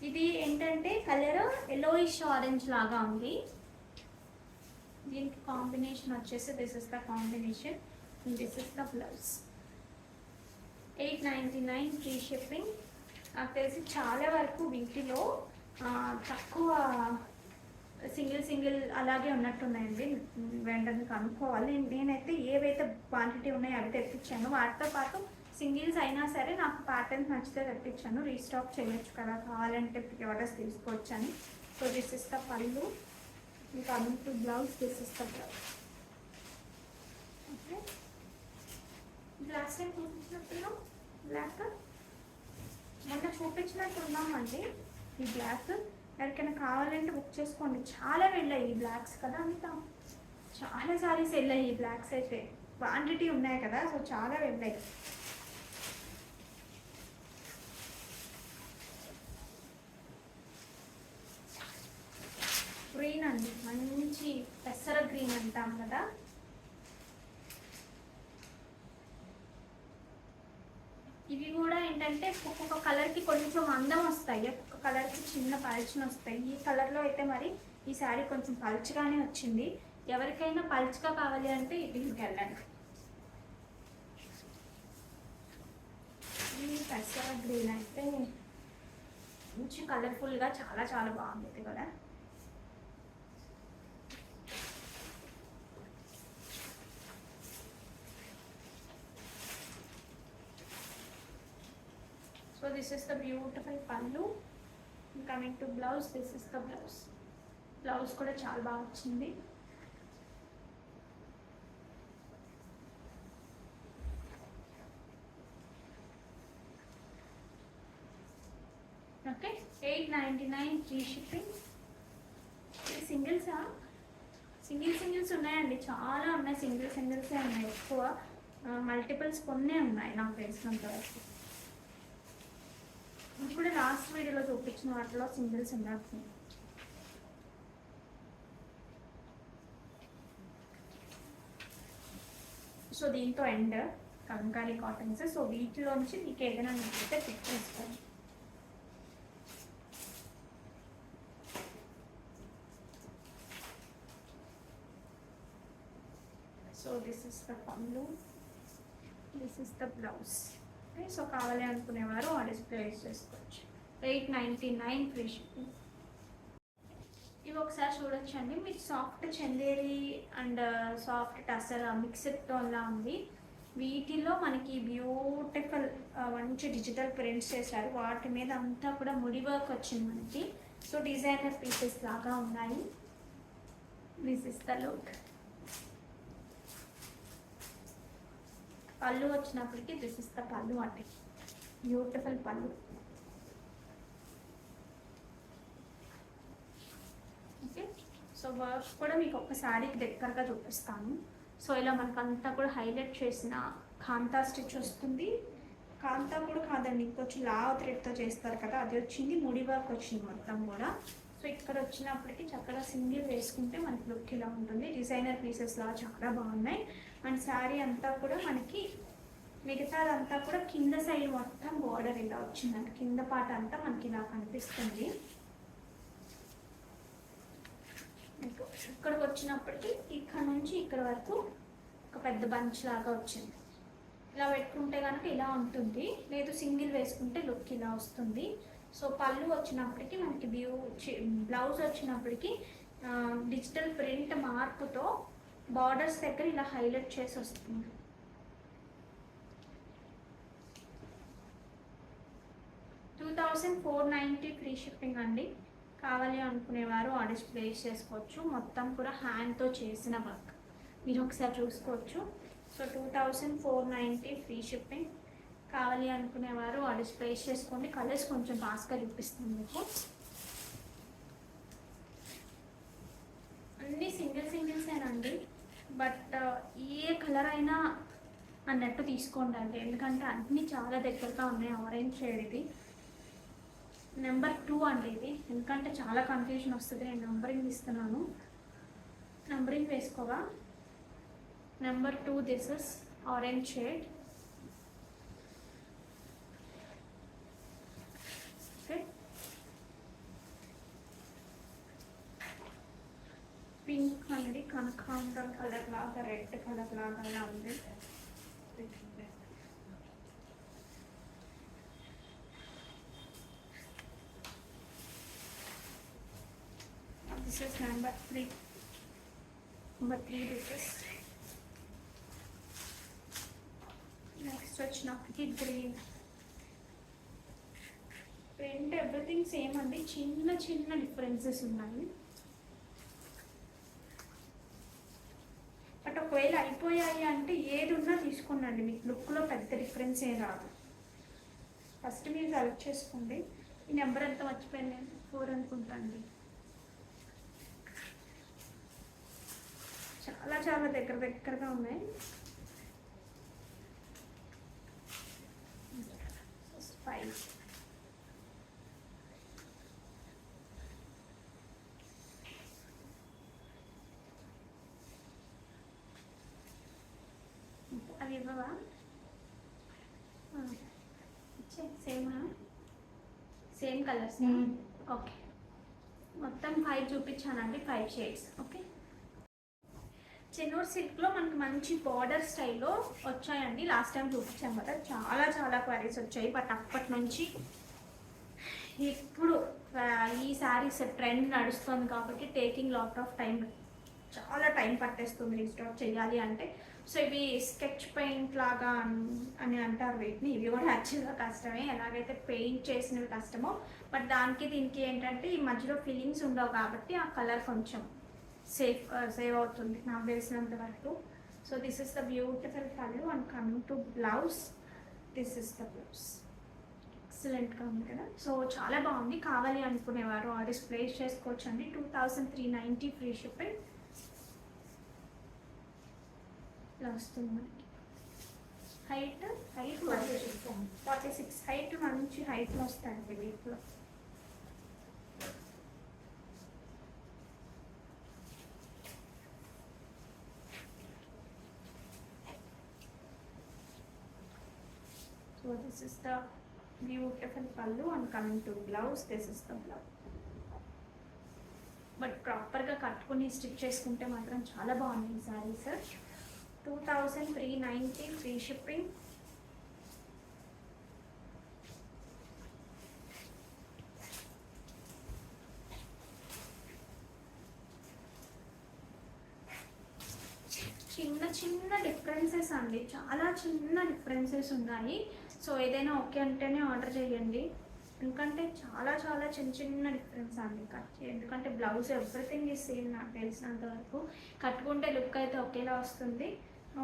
A: ఇది ఏంటంటే కలర్ ఎల్లోయిష్ ఆరెంజ్ లాగా ఉంది. దీనికి కాంబినేషన్ వచ్చేసి this is the combination, this is the blouse. 899 free shipping. నాకు తెలిసి చాలా వరకు వీటిలో తక్కువ సింగిల్ అలాగే ఉన్నట్టున్నాయండి. వెంటనే కనుక్కోవాలి. నేనైతే ఏవైతే క్వాంటిటీ ఉన్నాయో అవి తెప్పించాను. వాటితో పాటు సింగిల్స్ అయినా సరే నాకు ప్యాటర్న్స్ నచ్చితే తెప్పించాను. రీస్టాక్ చేయొచ్చు కదా, కావాలంటే ఆర్డర్స్ తీసుకోవచ్చని. So this is the pallu. Coming to blouse, this is the blouse. Okay, black time చూపించినప్పుడు బ్లాక్ మొన్న చూపించినట్టు ఉన్నామండి. ఈ బ్లాక్ ఎవరికైనా కావాలంటే బుక్ చేసుకోండి. చాలా వెళ్ళాయి ఈ బ్లాక్స్ కదా, అంతా చాలా సారీస్ వెళ్ళాయి ఈ బ్లాక్స్. అయితే క్వాంటిటీ ఉన్నాయి కదా, సో చాలా వెళ్ళాయి. గ్రీన్ అండి, మంచి పెసర గ్రీన్ అంటాం కదా. ఇవి కూడా ఏంటంటే ఒక్కొక్క కలర్కి కొంచెం అందం వస్తాయి, ఒక్కొక్క కలర్కి చిన్న పల్చన వస్తాయి. ఈ కలర్లో అయితే మరి ఈ శారీ కొంచెం పల్చగానే వచ్చింది. ఎవరికైనా పల్చగా కావాలి అంటే దీనికి వెళ్ళండి. ఈ పెసర గ్రీన్ అయితే మంచి కలర్ఫుల్గా చాలా చాలా బాగుంది కదా. So this is the beautiful pallu. Coming to blouse, this is the blouse. Blouse కూడా చాలా బాగా వచ్చింది. Okay, 899 free shipping. సింగిల్స్ ఉన్నాయండి, చాలా ఉన్నాయి. సింగిల్సే ఉన్నాయి, ఎక్కువ మల్టిపుల్స్ కొన్నే ఉన్నాయి నాకు తెలిసినంత వరకు. ఇది కూడా లాస్ట్ వీడియోలో చూపించిన వాటిలో సింగిల్స్ ఉండదు. సో దీంతో ఎండ్ కంకాలి కాటన్స్. సో వీటిలోంచి మీకు ఏదైనా నచ్చితే పిక్ చేసుకోండి. సో దిస్ ఇస్ ద పళ్ళు, this is the blouse. So కావాలి అనుకునేవారు ఆర్డర్స్ ప్లేస్ చేసుకోవచ్చు. 899 ఫ్రీ షిప్పింగ్. ఇవి ఒకసారి చూడొచ్చండి. మీరు soft Chanderi and soft tussar mixed టోన్లా ఉంది. వీటిలో మనకి బ్యూటిఫుల్ మంచి డిజిటల్ ప్రింట్స్ చేశారు. వాటి మీద అంతా కూడా ముడి వర్క్ వచ్చింది మనకి. సో డిజైనర్ పీసెస్ లాగా ఉన్నాయి. This is the look. పళ్ళు వచ్చినప్పటికీ దిస్ ఇస్ ద పళ్ళు అంటే బ్యూటిఫుల్ పళ్ళు. ఓకే, సో వర్క్ కూడా మీకు ఒక శారీకి దగ్గరగా చూపిస్తాను. సో ఇలా మనకు అంతా కూడా హైలైట్ చేసిన కాంతా స్టిచ్ వస్తుంది. కాంతా కూడా కాదండి, ఇంకొచ్చి లావ్ థ్రెడ్తో చేస్తారు కదా, అది వచ్చింది. ముడి వర్క్ వచ్చింది మొత్తం కూడా. సో ఇక్కడ వచ్చినప్పటికీ చక్కగా సింగిల్ వేసుకుంటే మనకి లుక్ ఇలా ఉంటుంది. డిజైనర్ పీసెస్ లా చాలా బాగున్నాయి. అండ్ శారీ అంతా కూడా మనకి మిగతాదంతా కూడా కింద సైడ్ మొత్తం బోర్డర్ ఇలా వచ్చిందండి. కింద పాట అంతా మనకి ఇలా కనిపిస్తుంది. ఇక్కడికి వచ్చినప్పటికీ ఇక్కడ నుంచి ఇక్కడ వరకు ఒక పెద్ద బంచ్ లాగా వచ్చింది. ఇలా పెట్టుకుంటే కనుక ఇలా ఉంటుంది, లేదు సింగిల్ వేసుకుంటే లుక్ ఇలా వస్తుంది. సో పళ్ళు వచ్చినప్పటికీ మనకి బ్లౌజ్ వచ్చినప్పటికీ డిజిటల్ ప్రింట్ మార్పుతో బార్డర్స్ దగ్గర ఇలా హైలైట్ చేసి వస్తుంది. $2,490 ఫ్రీ షిప్పింగ్ అండి. కావాలి అనుకునేవారు ఆర్డర్స్ ప్లేస్ చేసుకోవచ్చు. మొత్తం కూడా హ్యాండ్తో చేసిన వర్క్ మీరు ఒకసారి చూసుకోవచ్చు. So 2,490 free shipping. కావాలి అనుకునేవారు ఆర్డర్స్ ప్లేస్ చేసుకోండి. కలర్స్ కొంచెం ఫాస్ట్గా చూపిస్తాను మీకు. బట్ ఏ కలర్ అయినా అన్నట్టు తీసుకోండి అండి, ఎందుకంటే అన్నీ చాలా దగ్గరగా ఉన్నాయి. ఆరెంజ్ షేడ్ ఇది నెంబర్ 2 అండి ఇది, ఎందుకంటే చాలా కన్ఫ్యూజన్ వస్తుంది. నేను నెంబరింగ్ ఇస్తున్నాను, నెంబరింగ్ వేసుకోగా. Number 2 this is orange shade. Okay, pink అనేది కనకాంబరం కలర్ లాగా, రెడ్ కలర్ లాగా ఇలా ఉంది. This is number 3. Number 3 this is. Next వచ్చి గ్రీన్. ప్రింట్ ఎవ్రీథింగ్ సేమ్ అండి, చిన్న చిన్న డిఫరెన్సెస్ ఉన్నాయి. బట్ ఒకవేళ అయిపోయాయి అంటే ఏది ఉన్నా తీసుకోండి, మీకు లుక్లో పెద్ద డిఫరెన్స్ ఏం రాదు. ఫస్ట్ మీరు సెలెక్ట్ చేసుకోండి. ఈ నెంబర్ ఎంత మర్చిపోయాను నేను, 4 అనుకుంటాను. చాలా చాలా దగ్గరగా ఉన్నాయి. 5. అవి ఇవ్వవా? Same colours. ఓకే, మొత్తం 5 చూపించానండి, 5 షేడ్స్. ఓకే, చెన్నూరు సిల్క్లో మనకి మంచి బార్డర్ స్టైల్లో వచ్చాయండి. లాస్ట్ టైం చూపించాం కదా, చాలా చాలా క్వారీస్ వచ్చాయి. బట్ అప్పటి నుంచి ఇప్పుడు ఈ శారీస్ ట్రెండ్ నడుస్తుంది కాబట్టి టేకింగ్ లాట్ ఆఫ్ టైం, చాలా టైం పట్టేస్తుంది రీస్టాక్ చేయాలి అంటే. సో ఇవి స్కెచ్ పెయింట్ లాగా అని అంటారు వీటిని. ఇవి కూడా యాక్చువల్గా కష్టమే, ఎలాగైతే పెయింట్ చేసినవి కష్టమో, బట్ దానికి దీనికి ఏంటంటే ఈ మధ్యలో ఫిల్లింగ్స్ ఉండవు కాబట్టి ఆ కలర్ కొంచెం సేవ్ అవుతుంది నాకు తెలిసినంత వరకు. So this is the beautiful pallu. And coming to blouse, this is the blouse. ఎక్సలెంట్గా ఉంది కదా. సో చాలా బాగుంది, కావాలి అనుకునేవారు ఆర్డర్స్ ప్లేస్ చేసుకోవచ్చు అండి. 2390 ఫ్రీ షిప్పింగ్. ఇలా వస్తుంది మనకి. హైట్ 46 హైట్, మంచి హైట్లో వస్తాయండి వీటిలో. So this is the beautiful pallu, and coming to blouse, this is the blouse. But ప్రాపర్గా కట్టుకుని స్టిచ్ చేసుకుంటే మాత్రం చాలా బాగుంది ఈ సారీస్. 2390 free shipping. చిన్న చిన్న డిఫరెన్సెస్ అండి, చాలా చిన్న డిఫరెన్సెస్ ఉన్నాయి. సో ఏదైనా ఓకే అంటేనే ఆర్డర్ చేయండి, ఎందుకంటే చాలా చాలా చిన్న చిన్న డిఫరెన్స్ అండి. ఎందుకంటే బ్లౌజ్ ఎవ్రీథింగ్ ఈజ్ సేమ్ నాకు తెలిసినంత వరకు. కట్టుకుంటే లుక్ అయితే ఒకేలా వస్తుంది.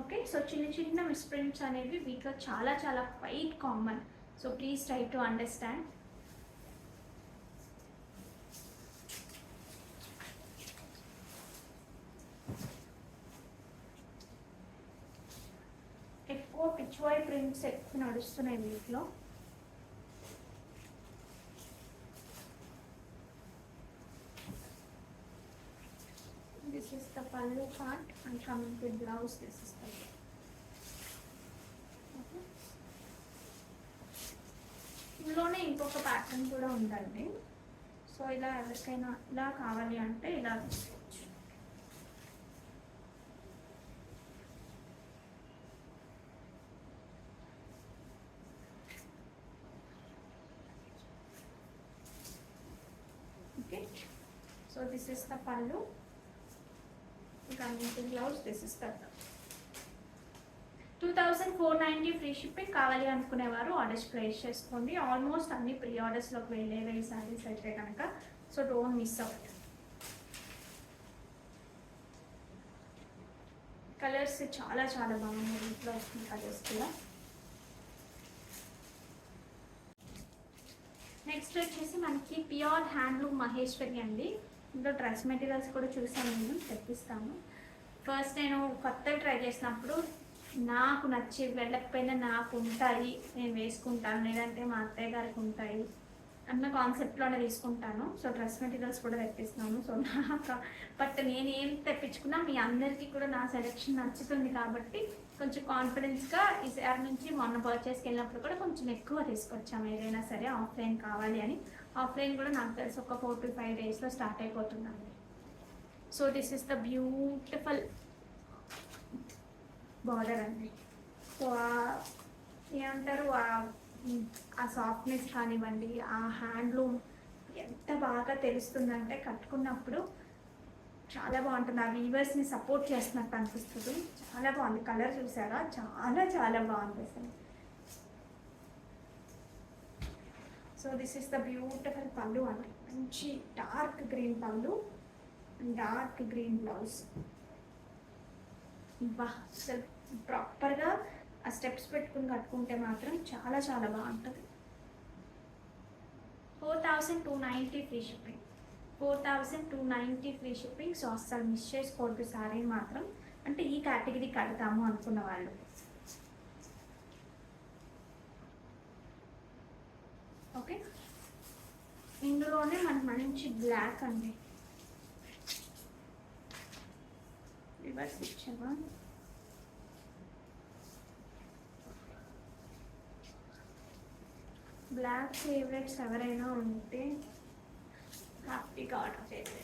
A: ఓకే, సో చిన్న చిన్న మిస్ప్రింట్స్ అనేవి వీటిలో చాలా చాలా quite common. So please try to understand. ఎక్కువ పిచ్వాయ్ ప్రింట్స్ ఎక్కువ నడుస్తున్నాయి వీటిలో. This is the pallu part, and coming to blouse, this is the blouse. Okay. ఇందులోనే ఇంకొక ప్యాటర్న్ కూడా ఉందండి. సో ఇలా ఎవరికైనా ఇలా కావాలి అంటే ఇలా తీసుకోవచ్చు. Okay, so this is the pallu. Coming to blouse, this is the blouse. 2490 free shipping. కావాలి అనుకునేవారు ఆర్డర్స్ ప్లేస్ చేసుకోండి. ఆల్మోస్ట్ అన్ని ప్రీ ఆర్డర్స్లోకి వెళ్ళేవి ఈ సారీస్ అయితే కనుక, so don't miss out. Colours చాలా చాలా బాగున్నాయి వీటిలో వస్తున్న కలర్స్ కూడా. నెక్స్ట్ వచ్చేసి మనకి ప్యూర్ హ్యాండ్లూమ్ మహేశ్వరి అండి. ఇందులో డ్రెస్ మెటీరియల్స్ కూడా చూసాను, నేను తెప్పిస్తాను. ఫస్ట్ నేను కొత్తవి ట్రై చేసినప్పుడు నాకు నచ్చి వెళ్ళకపోయినా నాకు ఉంటాయి, నేను వేసుకుంటాను, లేదంటే మా అత్తయ్య గారికి ఉంటాయి అన్న కాన్సెప్ట్లోనే తీసుకుంటాను. సో డ్రెస్ మెటీరియల్స్ కూడా తెప్పిస్తున్నాను. సో నాకు బట్ నేను ఏం తెప్పించుకున్నా మీ అందరికీ కూడా నా సెలెక్షన్ నచ్చుతుంది కాబట్టి కొంచెం కాన్ఫిడెన్స్గా ఈసారి నుంచి మొన్న పర్చేస్కి వెళ్ళినప్పుడు కూడా కొంచెం ఎక్కువ తీసుకొచ్చాము. ఏదైనా సరే ఆఫ్లైన్ కావాలి అని. ఆఫ్లైన్ కూడా నాకు తెలిసి ఒక 4 to 5 డేస్లో స్టార్ట్ అయిపోతుందండి. So this is the beautiful border అండి. సో ఏమంటారు ఆ సాఫ్ట్నెస్ కానివ్వండి, ఆ హ్యాండ్లూమ్ ఎంత బాగా తెలుస్తుందంటే కట్టుకున్నప్పుడు చాలా బాగుంటుంది. ఆ వీవర్స్ని సపోర్ట్ చేస్తున్నట్టు అనిపిస్తుంది. చాలా బాగుంది. కలర్ చూసారా, చాలా చాలా బాగుంది అసలు. So this is the beautiful పళ్ళు అండి. మంచి డార్క్ గ్రీన్ పళ్ళు అండ్ డార్క్ గ్రీన్ బ్లౌజ్. బా అసలు ప్రాపర్గా ఆ స్టెప్స్ పెట్టుకుని కట్టుకుంటే మాత్రం చాలా చాలా బాగుంటుంది. 4290 free shipping. 4290 free shipping. So అస్సలు మిస్ చేసుకోవద్దు సారీ మాత్రం. అంటే ఈ కేటగిరీ కడతాము అనుకున్న వాళ్ళు. ఓకే, ఇందులోనే మనకు మంచి బ్లాక్ అండి. రివర్స్ ఇచ్చామా? బ్లాక్ ఫేవరెట్స్ ఎవరైనా ఉంటే హ్యాపీగా ఆర్డర్ చేయండి.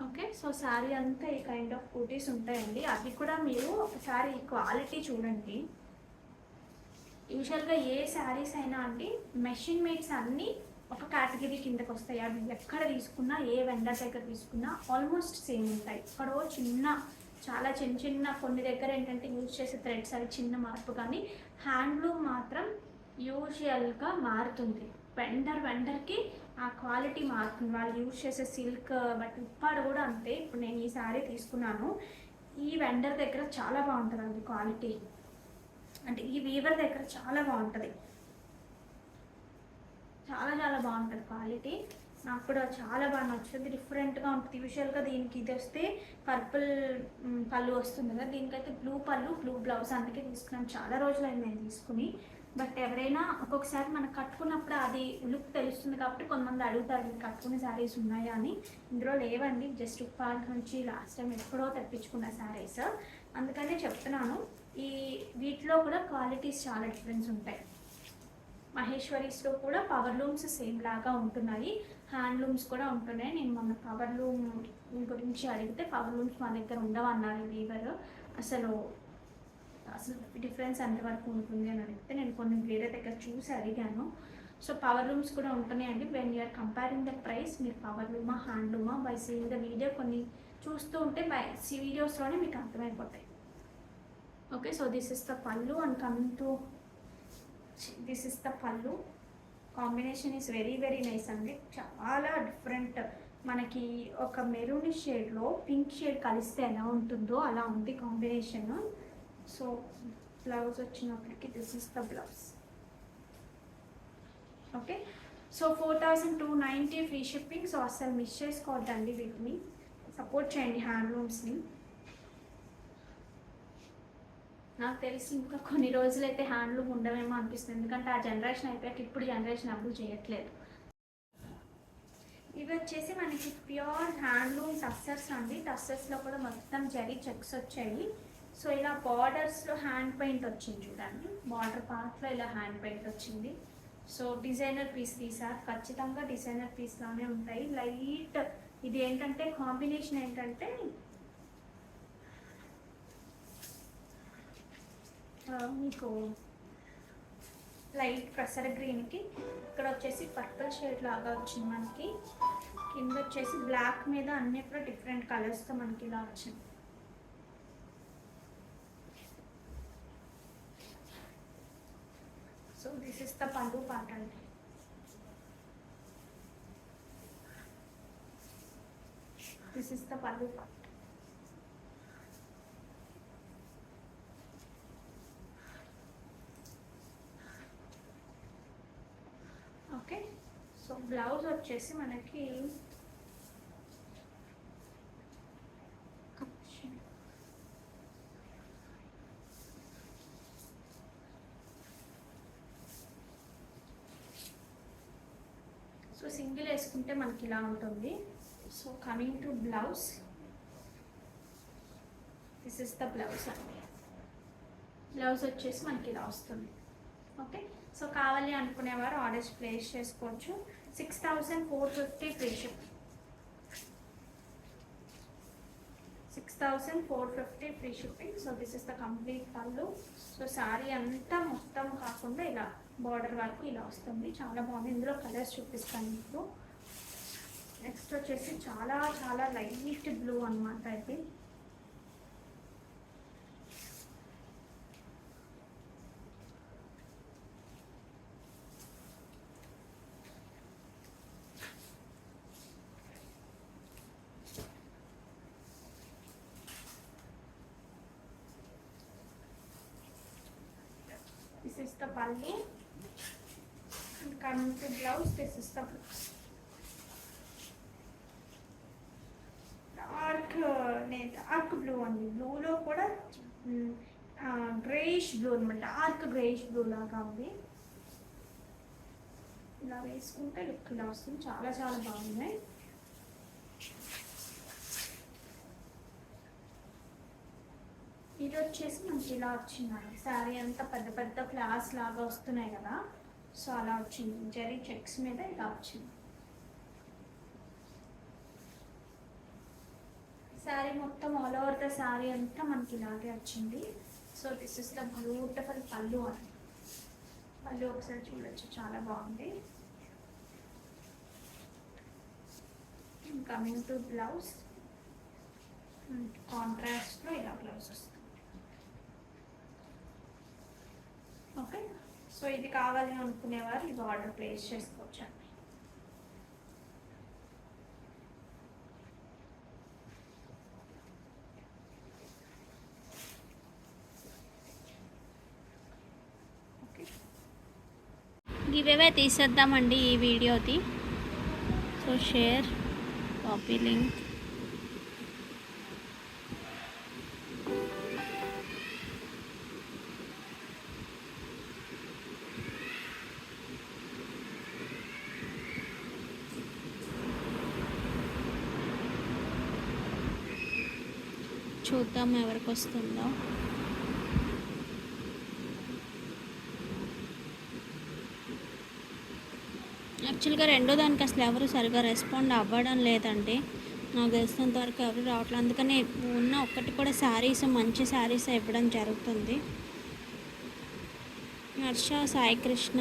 A: ఓకే, సో శారీ అంతా ఈ కైండ్ ఆఫ్ బూటీస్ ఉంటాయండి. అది కూడా మీరు ఒకసారి క్వాలిటీ చూడండి. యూజువల్గా ఏ శారీస్ అయినా అండి మెషిన్ మేడ్స్ అన్నీ ఒక కేటగిరీ కిందకి వస్తాయి. అవి ఎక్కడ తీసుకున్నా, ఏ వెండర్ దగ్గర తీసుకున్నా ఆల్మోస్ట్ సేమ్ ఉంటాయి. ఎక్కడో చాలా చిన్న కొన్ని దగ్గర ఏంటంటే యూజ్ చేసే థ్రెడ్స్ అవి చిన్న మార్పు, కానీ హ్యాండ్లూమ్ మాత్రం యూజువల్గా మారుతుంది. వెండర్కి ఆ క్వాలిటీ మారుతుంది. వాళ్ళు యూజ్ చేసే సిల్క్ బట్ ఉప్పాడు కూడా అంతే. ఇప్పుడు నేను ఈ శారీ తీసుకున్నాను, ఈ వెండర్ దగ్గర చాలా బాగుంటుంది అండి క్వాలిటీ. అంటే ఈ వీవర్ దగ్గర చాలా బాగుంటుంది, చాలా చాలా బాగుంటుంది క్వాలిటీ. నాకు కూడా చాలా బాగా నచ్చుతుంది. డిఫరెంట్గా ఉంటుంది. యూజువల్గా దీనికి ఇది వస్తే పర్పుల్ పళ్ళు వస్తుంది కదా, దీనికైతే బ్లూ పళ్ళు బ్లూ బ్లౌజ్. అందుకే తీసుకున్నాను. చాలా రోజులైంది నేను తీసుకుని. బట్ ఎవరైనా ఒక్కొక్కసారి మనకు కట్టుకున్నప్పుడు అది లుక్ తెలుస్తుంది కాబట్టి కొంతమంది అడుగుతారు మీరు కట్టుకునే శారీస్ ఉన్నాయా అని. ఇందులో లేవండి, జస్ట్ ఉప్పాడ నుంచి లాస్ట్ టైం ఎప్పుడో తెప్పించుకున్న శారీస్, అందుకనే చెప్తున్నాను. ఈ వీటిలో కూడా క్వాలిటీస్ చాలా డిఫరెన్స్ ఉంటాయి. మహేశ్వరీస్లో కూడా పవర్ లూమ్స్ సేమ్ లాగా ఉంటున్నాయి, హ్యాండ్లూమ్స్ కూడా ఉంటున్నాయి. నేను మొన్న పవర్ లూమ్ గురించి అడిగితే పవర్ లూమ్స్ మా దగ్గర ఉండవన్నారు వీవర్. అసలు డిఫరెన్స్ ఎంతవరకు ఉంటుంది అని అడిగితే నేను కొన్ని వేరే దగ్గర చూసి అడిగాను. సో పవర్ లూమ్స్ కూడా ఉంటున్నాయండి. When you're comparing the price, మీరు పవర్ లూమా హ్యాండ్లూమా బై సీయింగ్ ద వీడియో కొన్ని చూస్తూ ఉంటే బై వీడియోస్లోనే మీకు అర్థమైపోతాయి. Okay, so this is the pallu and coming to this is the pallu. Combination is very very nice అండి. చాలా డిఫరెంట్. మనకి ఒక మెరూన్ షేడ్లో పింక్ షేడ్ కలిస్తే ఎలా ఉంటుందో అలా ఉంది కాంబినేషన్. సో బ్లౌజ్ వచ్చినప్పటికి this is the blouse. Okay, so 4290 free shipping. So అస్సలు మిస్ చేసుకోవద్దండి. వీటిని సపోర్ట్ చేయండి, హ్యాండ్లూమ్స్ని. నాకు తెలిసి ఇంకా కొన్ని రోజులైతే హ్యాండ్లూమ్ ఉండవేమో అనిపిస్తుంది, ఎందుకంటే ఆ జనరేషన్ అయిపోయాక ఇప్పుడు జనరేషన్ అప్పుడు చేయట్లేదు. ఇవి వచ్చేసి మనకి ప్యూర్ హ్యాండ్లూమ్ టస్సర్స్ అండి. టస్సర్స్లో కూడా మొత్తం జరీ చెక్స్ వచ్చాయి. సో ఇలా బార్డర్స్లో హ్యాండ్ పెయింట్ వచ్చింది చూడండి, బార్డర్ పార్ట్లో ఇలా హ్యాండ్ పెయింట్ వచ్చింది. సో డిజైనర్ పీస్ తీసారు, ఖచ్చితంగా డిజైనర్ పీస్ లానే ఉంటాయి. లైట్ ఇది ఏంటంటే కాంబినేషన్ ఏంటంటే మీకు లైట్ ప్రసర గ్రీన్కి ఇక్కడ వచ్చేసి పర్పుల్ షేడ్ లాగా వచ్చింది మనకి. కింద వచ్చేసి బ్లాక్ మీద అన్ని కూడా డిఫరెంట్ కలర్స్తో మనకి ఇలా వచ్చింది. సో దిస్ ఇస్ ద పళ్ళు పార్ట్ అండి. దిస్ ఇస్ ద పళ్ళు పార్ట్. బ్లౌజ్ వచ్చేసి మనకి సో సింగిల్ వేసుకుంటే మనకి ఇలా ఉంటుంది. So coming to blouse, this is the blouse అండి. బ్లౌజ్ వచ్చేసి మనకి ఇలా వస్తుంది. ఓకే, సో కావాలి అనుకునేవారు ఆర్డర్స్ ప్లేస్ చేసుకోవచ్చు. 6450 free shipping. 6450 free shipping. So this is the complete పళ్ళు. సో శారీ అంతా మొత్తం కాకుండా ఇలా బార్డర్ వరకు ఇలా వస్తుంది. చాలా బాగుంది. ఇందులో కలర్స్ చూపిస్తాను మీకు. నెక్స్ట్ వచ్చేసి చాలా చాలా లైట్ బ్లూ అనమాట. ఇది this is the pallu and coming to blouse, this is the blouse. Dark blue అండి. బ్లూలో కూడా గ్రేయిష్ బ్లూ అనమాట. డార్క్ గ్రేయిష్ బ్లూ లాగా ఉంది. ఇలా వేసుకుంటే లుక్ ఇలా వస్తుంది. చాలా చాలా బాగున్నాయి. ఇది వచ్చేసి మనకి ఇలా వచ్చిందండి. శారీ అంతా పెద్ద పెద్ద ఫ్లాస్ లాగా వస్తున్నాయి కదా, సో అలా వచ్చింది. జరీ చెక్స్ మీద ఇలా వచ్చింది. శారీ మొత్తం ఆల్ ఓవర్ ద శారీ అంతా మనకి ఇలాగే వచ్చింది. So this is the beautiful పళ్ళు అని. పళ్ళు ఒకసారి చూడొచ్చు, చాలా బాగుంది. కమింగ్ టు బ్లౌజ్, కాంట్రాస్ట్లో ఇలా బ్లౌజ్ వస్తుంది. ఓకే, సో ఇది కావాలి అనుకునేవారు ఇది ఆర్డర్ ప్లేస్ చేసుకోవచ్చు అండి.
B: గివేవే తీసేద్దామండి ఈ వీడియోది. So share, copy link. చూద్దాం ఎవరికి వస్తుందో. యాక్చువల్గా రెండో దానికి అసలు ఎవరు సరిగా రెస్పాండ్ అవ్వడం లేదండి. నాకు తెలిసినంత వరకు ఎవరు రావట్లేదు. అందుకని ఉన్న ఒక్కటి కూడా శారీస్, మంచి శారీస్ ఇవ్వడం జరుగుతుంది. హర్ష సాయి కృష్ణ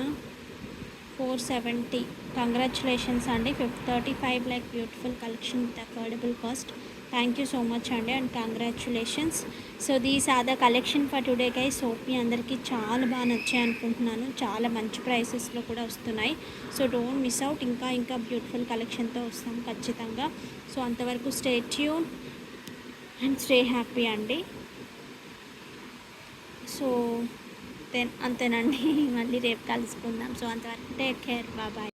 B: 470. కంగ్రాచులేషన్స్ అండి. 35 lakh beautiful collection with affordable cost. Thank you so much అండి and congratulations. So these are the collection for today guys. Hope మీ అందరికీ చాలా బాగా నచ్చాయి అనుకుంటున్నాను. చాలా మంచి ప్రైసెస్లో కూడా వస్తున్నాయి. So don't miss out. ఇంకా బ్యూటిఫుల్ కలెక్షన్తో వస్తాం ఖచ్చితంగా. సో అంతవరకు stay tune and stay happy అండి. సో అంతేనండి. మళ్ళీ రేపు కలుసుకుందాం. సో అంతవరకు టేక్ కేర్, బాయ్.